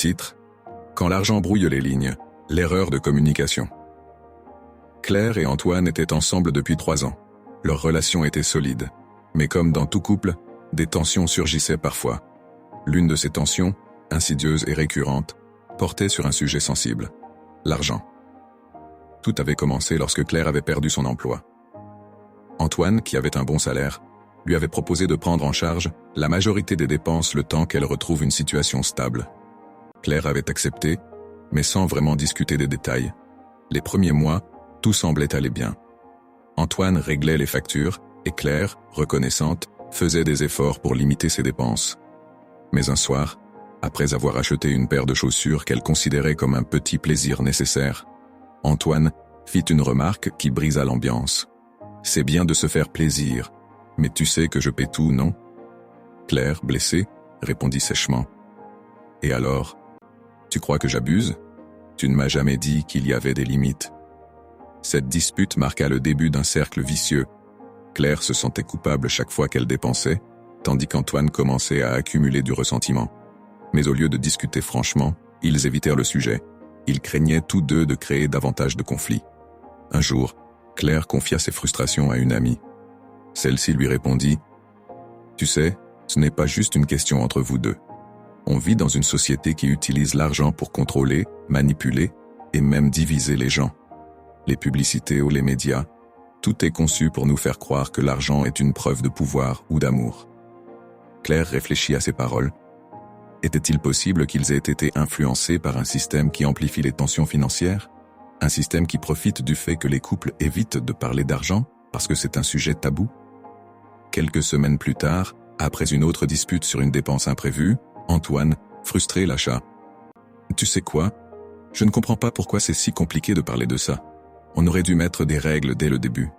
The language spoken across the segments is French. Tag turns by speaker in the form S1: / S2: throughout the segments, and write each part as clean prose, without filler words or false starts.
S1: Titre: Quand l'argent brouille les lignes, l'erreur de communication. Claire et Antoine étaient ensemble depuis 3 ans. Leur relation était solide. Mais comme dans tout couple, des tensions surgissaient parfois. L'une de ces tensions, insidieuse et récurrente, portait sur un sujet sensible: l'argent. Tout avait commencé lorsque Claire avait perdu son emploi. Antoine, qui avait un bon salaire, lui avait proposé de prendre en charge la majorité des dépenses le temps qu'elle retrouve une situation stable. Claire avait accepté, mais sans vraiment discuter des détails. Les premiers mois, tout semblait aller bien. Antoine réglait les factures, et Claire, reconnaissante, faisait des efforts pour limiter ses dépenses. Mais un soir, après avoir acheté une paire de chaussures qu'elle considérait comme un petit plaisir nécessaire, Antoine fit une remarque qui brisa l'ambiance. « C'est bien de se faire plaisir, mais tu sais que je paie tout, non ?» Claire, blessée, répondit sèchement. « Et alors? Tu crois que j'abuse? Tu ne m'as jamais dit qu'il y avait des limites. » Cette dispute marqua le début d'un cercle vicieux. Claire se sentait coupable chaque fois qu'elle dépensait, tandis qu'Antoine commençait à accumuler du ressentiment. Mais au lieu de discuter franchement, ils évitèrent le sujet. Ils craignaient tous deux de créer davantage de conflits. Un jour, Claire confia ses frustrations à une amie. Celle-ci lui répondit: « Tu sais, ce n'est pas juste une question entre vous deux. On vit dans une société qui utilise l'argent pour contrôler, manipuler et même diviser les gens. Les publicités ou les médias, tout est conçu pour nous faire croire que l'argent est une preuve de pouvoir ou d'amour. » Claire réfléchit à ces paroles. Était-il possible qu'ils aient été influencés par un système qui amplifie les tensions financières? Un système qui profite du fait que les couples évitent de parler d'argent parce que c'est un sujet tabou? Quelques semaines plus tard, après une autre dispute sur une dépense imprévue, Antoine, frustré, lâcha: « Tu sais quoi? Je ne comprends pas pourquoi c'est si compliqué de parler de ça. On aurait dû mettre des règles dès le début. »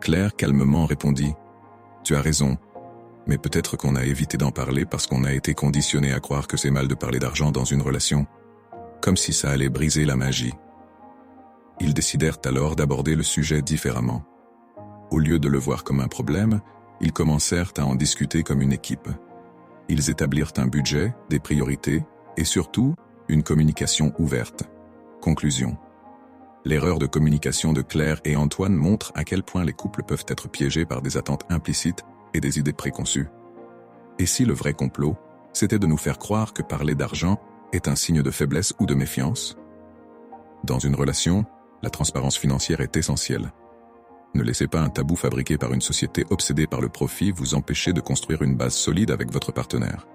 S1: Claire calmement répondit: « Tu as raison, mais peut-être qu'on a évité d'en parler parce qu'on a été conditionné à croire que c'est mal de parler d'argent dans une relation, comme si ça allait briser la magie. » Ils décidèrent alors d'aborder le sujet différemment. Au lieu de le voir comme un problème, ils commencèrent à en discuter comme une équipe. Ils établirent un budget, des priorités et surtout, une communication ouverte. Conclusion. L'erreur de communication de Claire et Antoine montre à quel point les couples peuvent être piégés par des attentes implicites et des idées préconçues. Et si le vrai complot, c'était de nous faire croire que parler d'argent est un signe de faiblesse ou de méfiance? Dans une relation, la transparence financière est essentielle. Ne laissez pas un tabou fabriqué par une société obsédée par le profit vous empêcher de construire une base solide avec votre partenaire.